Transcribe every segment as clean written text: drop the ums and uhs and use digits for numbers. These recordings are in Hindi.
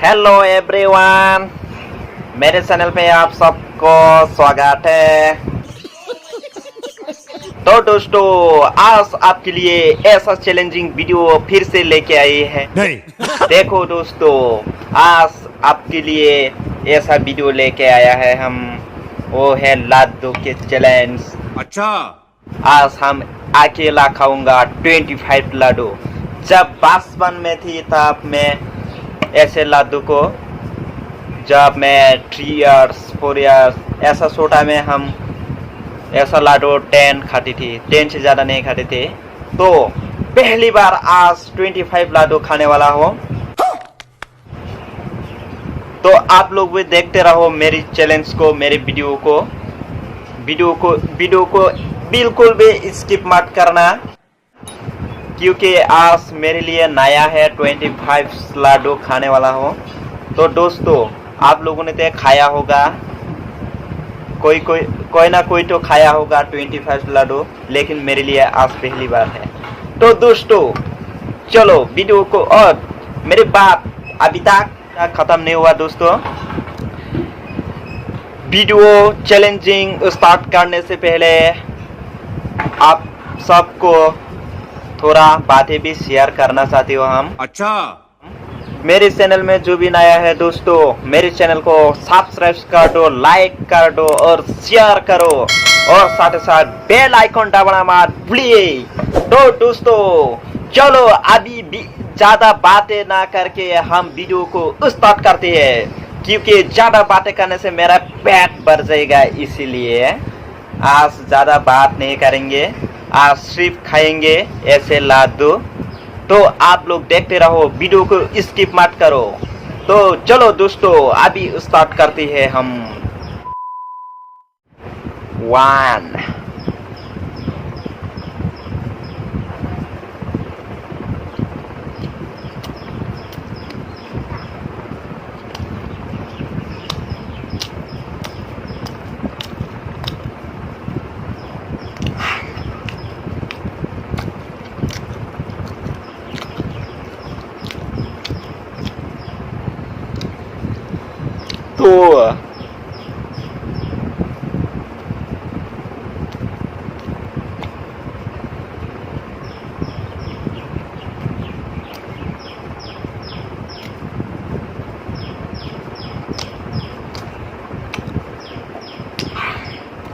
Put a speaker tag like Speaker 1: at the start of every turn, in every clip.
Speaker 1: हेलो एवरीवन, मेरे चैनल पे आप सबको स्वागत है। तो दोस्तों, आज आपके लिए ऐसा चैलेंजिंग वीडियो फिर से लेके आई है।
Speaker 2: नहीं
Speaker 1: देखो दोस्तों, आज आपके लिए ऐसा वीडियो लेके आया है हम, वो है लाडू के चैलेंज।
Speaker 2: अच्छा
Speaker 1: आज हम अकेला खाऊंगा 25 लाडू। जब बचपन में थी तब मैं ऐसे लाडू को, जब मैं 3 इयर्स 4 इयर्स ऐसा छोटा में हम ऐसा लाडू 10 खाती थी, 10 से ज़्यादा नहीं खाते थे। तो पहली बार आज 25 लाडू खाने वाला हो। तो आप लोग भी देखते रहो मेरी चैलेंज को, मेरे वीडियो को बिल्कुल भी स्किप मत करना, क्योंकि आज मेरे लिए नया है 25 लाडू खाने वाला हो। तो दोस्तों, आप लोगों ने तो खाया होगा, कोई ना कोई तो खाया होगा 25 लाडू, लेकिन मेरे लिए आज पहली बार है। तो दोस्तों चलो वीडियो को, और मेरी बात अभी तक खत्म नहीं हुआ दोस्तों। वीडियो चैलेंजिंग स्टार्ट करने से पहले आप सबको थोड़ा बातें भी शेयर करना चाहती हो हम।
Speaker 2: अच्छा
Speaker 1: मेरे चैनल में जो भी नया है दोस्तों, मेरे चैनल को सब्सक्राइब कर दो, लाइक कर दो और शेयर करो, और साथ ही साथ बेल आइकन दबाना मत भूलिए। तो दोस्तों चलो अभी भी ज्यादा बातें ना करके हम वीडियो को स्टार्ट करते हैं, क्योंकि ज्यादा बातें करने से मेरा पेट भर जाएगा, इसीलिए आज ज्यादा बात नहीं करेंगे, आज सिर्फ खाएंगे ऐसे लाडू। तो आप लोग देखते रहो, वीडियो को स्किप मत करो। तो चलो दोस्तों अभी स्टार्ट करते हैं हम। 1 2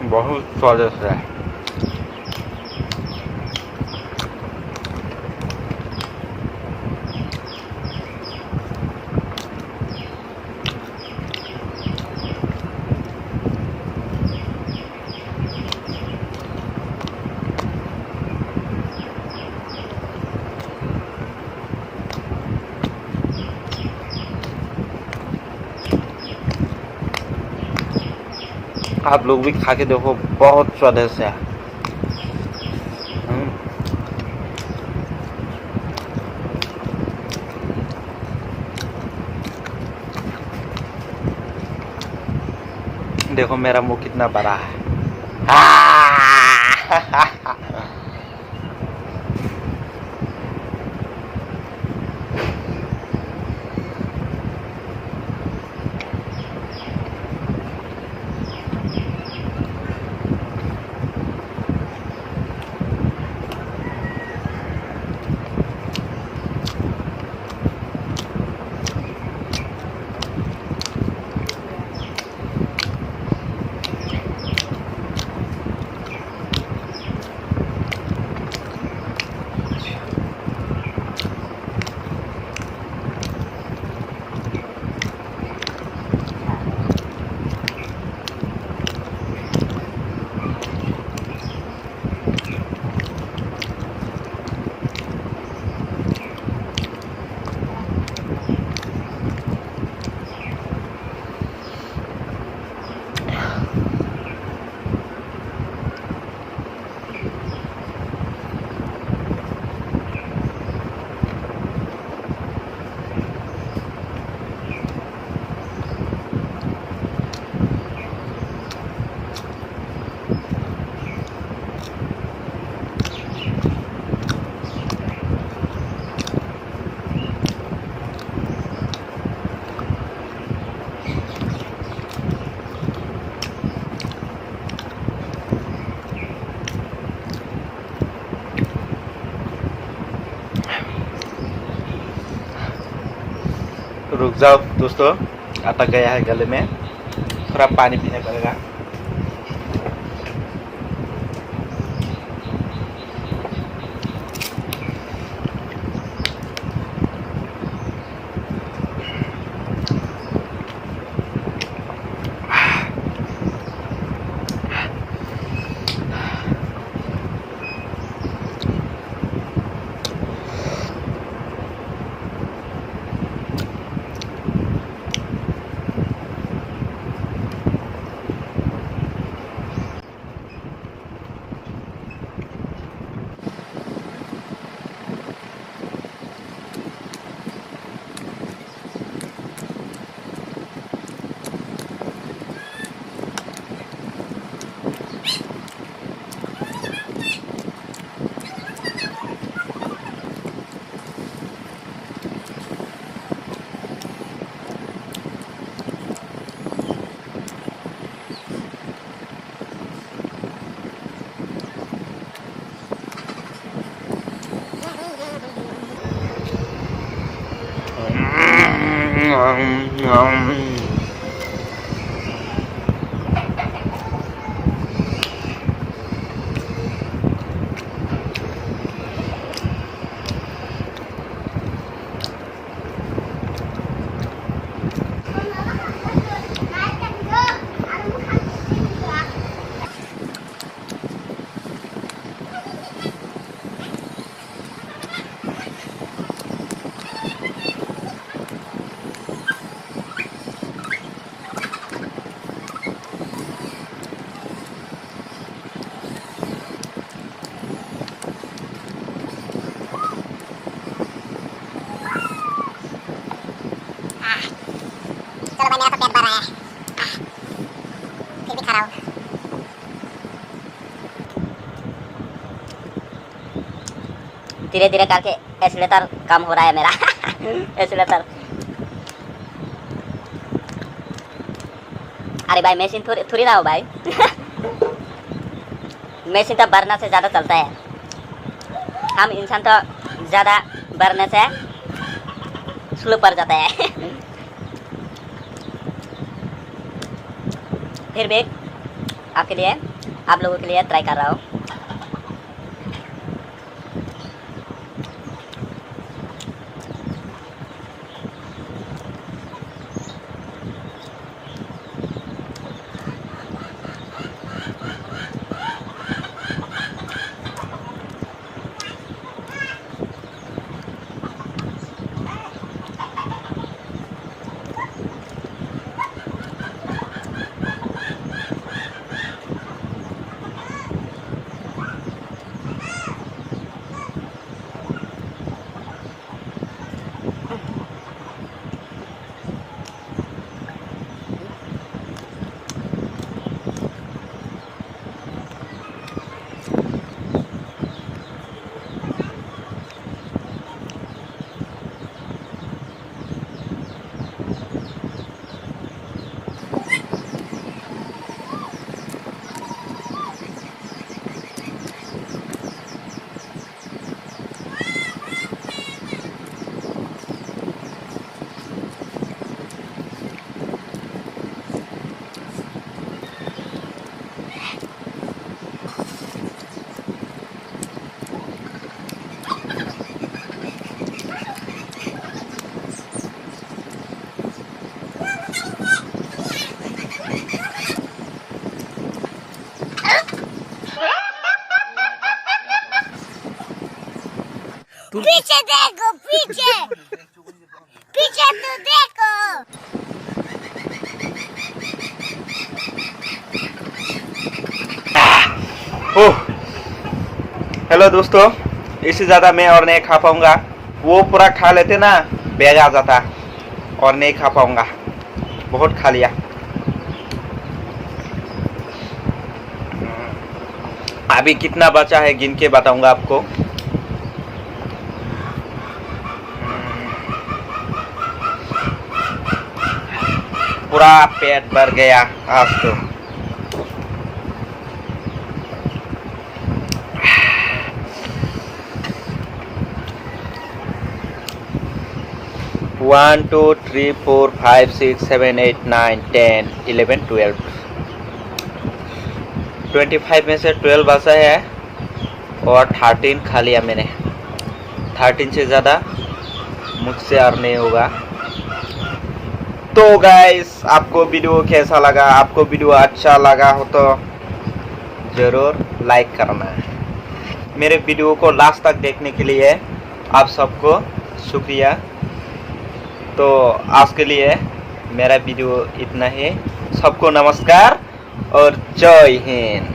Speaker 1: बहुत स्वादिष्ट है। आप लोग भी खा के देखो, बहुत स्वादिष्ट है। देखो मेरा मुंह कितना बड़ा है। रुक जाओ दोस्तों, अटक गया है गले में, थोड़ा पानी पीने पड़ेगा।
Speaker 2: चलो भाई, मेरा तो पेट भर रहा है, फिर भी खा रहा हूँ। धीरे धीरे करके एक्सीलेटर कम हो रहा है मेरा। एक्सीलेटर। अरे भाई मशीन थोड़ी ना हो भाई। मशीन तो बढ़ने से ज़्यादा चलता है, हम इंसान तो ज़्यादा बढ़ने से स्लो पड़ जाता है। फिर भी आपके लिए, आप लोगों के लिए ट्राई कर रहा हूँ। पीछे देखो, पीछे पीछे तो देखो।
Speaker 1: हेलो दोस्तों, इससे ज़्यादा मैं और नहीं खा पाऊंगा। वो पूरा खा लेते ना, बैग आ जाता और नहीं खा पाऊंगा, बहुत खा लिया। अभी कितना बचा है गिन के बताऊंगा आपको। पूरा पेट भर गया आज तो। 1 2 3 4 5 6 7 8 9 10 11 12 25 में से 12 बचा है और 13 खा लिया मैंने। 13 से ज़्यादा मुझसे और नहीं होगा। तो गाइस, आपको वीडियो कैसा लगा? आपको वीडियो अच्छा लगा हो तो ज़रूर लाइक करना। मेरे वीडियो को लास्ट तक देखने के लिए आप सबको शुक्रिया। तो आज के लिए मेरा वीडियो इतना ही। सबको नमस्कार और जय हिंद।